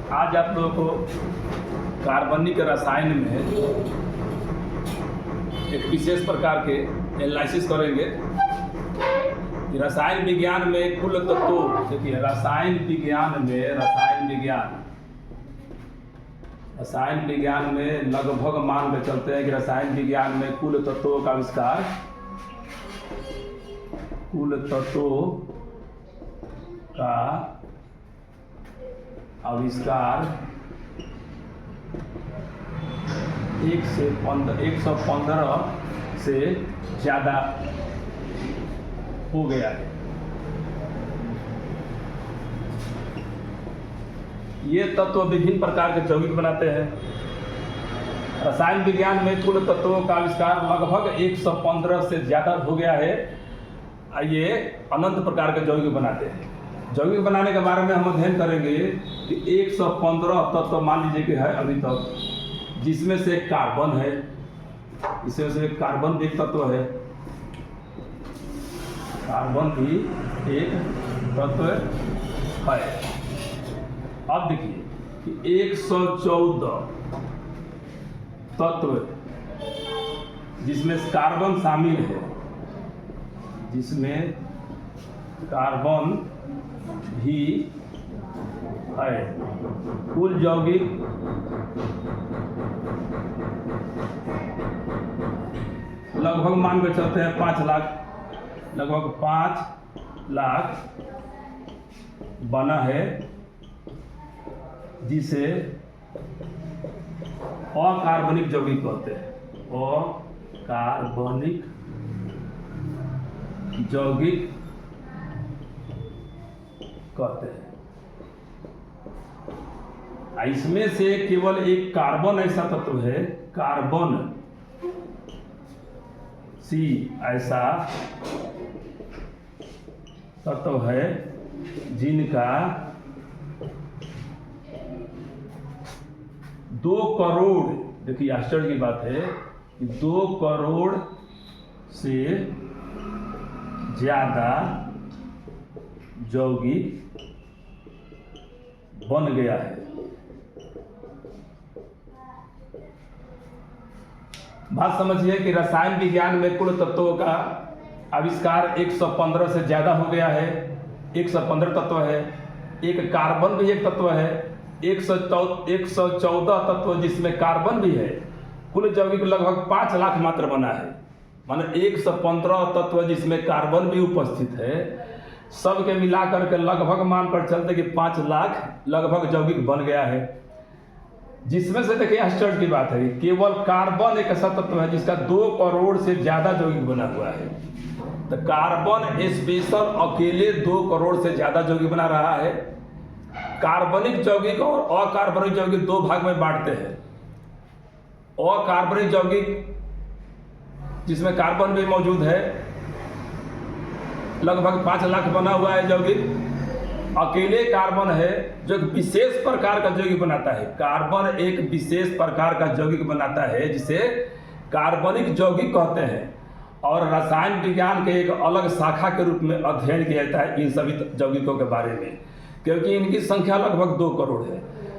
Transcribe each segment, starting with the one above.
आज आप लोगों को कार्बनिक रसायन में एक विशेष प्रकार के एनालिसिस करेंगे कि रसायन विज्ञान में कुल तत्वों, देखिए रसायन विज्ञान में लगभग मान के चलते हैं कि रसायन विज्ञान में कुल तत्वों का आविष्कार 115 से ज़्यादा हो गया है। ये तत्व विभिन्न प्रकार के यौगिक बनाते हैं। रसायन विज्ञान में कुल तत्वों का आविष्कार लगभग 115 से ज़्यादा हो गया है। ये अनंत प्रकार के यौगिक बनाते हैं। यौगिक बनाने के बारे में हम अध्ययन करेंगे कि 115 तत्व मान लीजिए कि है अभी तक, जिसमें से कार्बन है, इसमें से कार्बन भी एक तत्व है, कार्बन भी एक तत्व है। अब देखिए कि 114 तत्व जिसमें कार्बन शामिल है, जिसमें कार्बन भी है, कुल यौगिक लगभग मान के चलते हैं 5 लाख, लगभग 5 लाख बना है, जिसे अकार्बनिक यौगिक कहते हैं। अकार्बनिक यौगिक कहते हैं। इसमें से केवल एक कार्बन ऐसा तत्व है, कार्बन सी ऐसा तत्व है जिनका 2 करोड़, देखिए आश्चर्य की बात है कि 2 करोड़ से ज्यादा यौगिक बन गया है। बात समझिए कि रसायन विज्ञान में कुल तत्वों का आविष्कार 115 से ज्यादा हो गया है। 115 तत्व है। एक कार्बन भी एक तत्व है। 114 तत्व जिसमें कार्बन भी है। कुल यौगिक लगभग 5 लाख मात्र बना है। माने 115 तत्व जिसमें कार्बन भी उपस्थित है, सबके मिलाकर के लगभग मान कर चलते कि 5 लाख लगभग यौगिक बन गया है। जिसमें से देखिए आश्चर्य की बात है, केवल कार्बन एक ऐसा तत्व है जिसका 2 करोड़ से ज्यादा यौगिक बना हुआ है। तो कार्बन स्पेशल अकेले 2 करोड़ से ज्यादा यौगिक बना रहा है। कार्बनिक यौगिक और अकार्बनिक यौगिक 2 भाग में बांटते हैं। अकार्बनिक यौगिक जिसमें कार्बन भी मौजूद है, लगभग 5 लाख बना हुआ है यौगिक। अकेले कार्बन है जो एक विशेष प्रकार का यौगिक बनाता है। कार्बन एक विशेष प्रकार का यौगिक बनाता है जिसे कार्बनिक यौगिक कहते हैं, और रसायन विज्ञान के एक अलग शाखा के रूप में अध्ययन किया जाता है इन सभी यौगिकों के बारे में, क्योंकि इनकी संख्या लगभग 2 करोड़ है।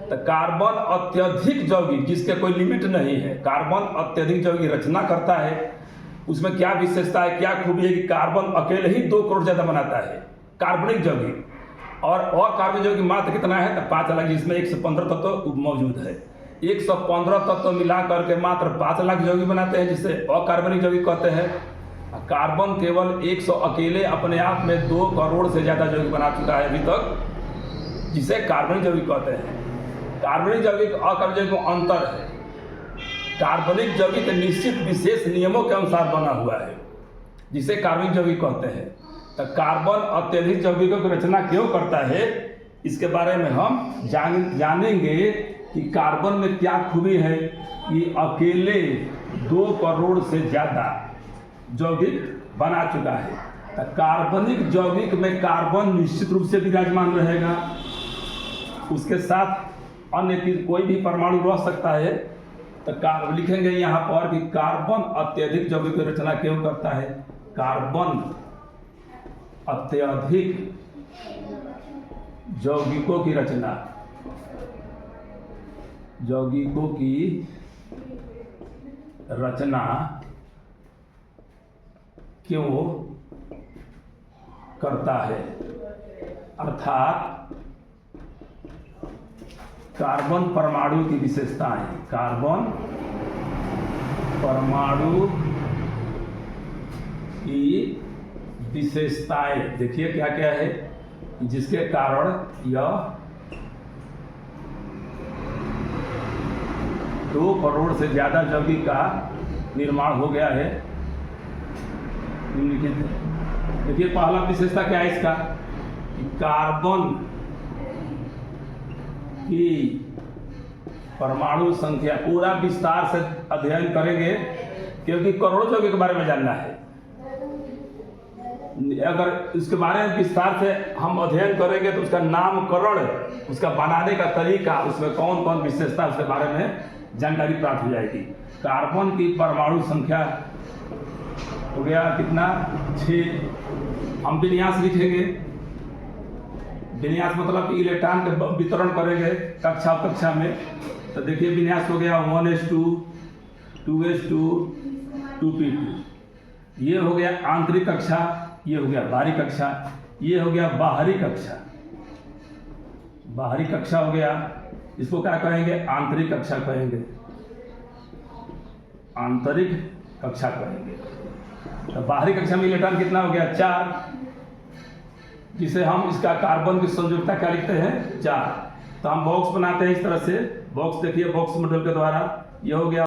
तो कार्बन अत्यधिक यौगिक जिसके कोई लिमिट नहीं है, कार्बन अत्यधिक यौगिक रचना करता है। उसमें क्या विशेषता है, क्या खूबी है कि कार्बन अकेले ही 2 करोड़ ज्यादा बनाता है कार्बनिक यौगिक, और अकार्बनिक यौगिक मात्र कितना है तो 5 लाख, जिसमें 115 तत्व मौजूद है। 115 तत्व मिला करके मात्र 5 लाख यौगिक बनाते हैं, जिसे अकार्बनिक यौगिक कहते हैं। कार्बन केवल 100 अकेले अपने आप में 2 करोड़ से ज्यादा यौगिक बना चुका है अभी तक, जिसे कार्बनिक यौगिक कहते हैं। कार्बनिक यौगिक अकार्बनिक यौगिक में अंतर है। कार्बनिक यौगिक निश्चित विशेष नियमों के अनुसार बना हुआ है, जिसे कार्बनिक यौगिक कहते हैं। तो कार्बन अत्यधिक यौगिकों की रचना क्यों करता है, इसके बारे में हम जानेंगे कि कार्बन में क्या खूबी है कि अकेले 2 करोड़ से ज़्यादा यौगिक बना चुका है। तो कार्बनिक यौगिक में कार्बन निश्चित रूप से विराजमान रहेगा, उसके साथ अन्य की कोई भी परमाणु रह सकता है। तो लिखेंगे यहाँ पर कि कार्बन अत्यधिक यौगिक की रचना क्यों करता है। कार्बन अत्यधिक यौगिकों की रचना यौगिकों की रचना क्यों करता है, अर्थात कार्बन परमाणु की विशेषताएं, कार्बन परमाणु की विशेषताएं देखिए क्या क्या है, जिसके कारण यह 2 करोड़ से ज्यादा यौगिक का निर्माण हो गया है। निम्नलिखित देखिए पहला विशेषता क्या है इसका, कि कार्बन की परमाणु संख्या पूरा विस्तार से अध्ययन करेंगे, क्योंकि करोड़ों यौगिक के बारे में जानना है। अगर इसके बारे में विस्तार से हम अध्ययन करेंगे तो उसका नामकरण, उसका बनाने का तरीका, उसमें कौन कौन विशेषता, उसके बारे में जानकारी प्राप्त हो जाएगी। कार्बन की परमाणु संख्या हो गया कितना, 6। हम विन्यास लिखेंगे, विन्यास मतलब कि इलेक्ट्रॉन के वितरण करेंगे कक्षा में, तो देखिए विन्यास हो गया 1s2 2s2 2p2। ये हो गया आंतरिक कक्षा, ये हो गया बाहरी कक्षा, ये हो गया बाहरी कक्षा। बाहरी कक्षा हो गया, इसको क्या कहेंगे, आंतरिक कक्षा कहेंगे, आंतरिक कक्षा कहेंगे। तो बाहरी कक्षा में इलेक्ट्रॉन कितना हो गया, 4, जिसे हम इसका कार्बन की संयोजकता क्या लिखते हैं, 4। तो हम बॉक्स बनाते हैं इस तरह से, बॉक्स देखिए, बॉक्स मॉडल के द्वारा ये हो गया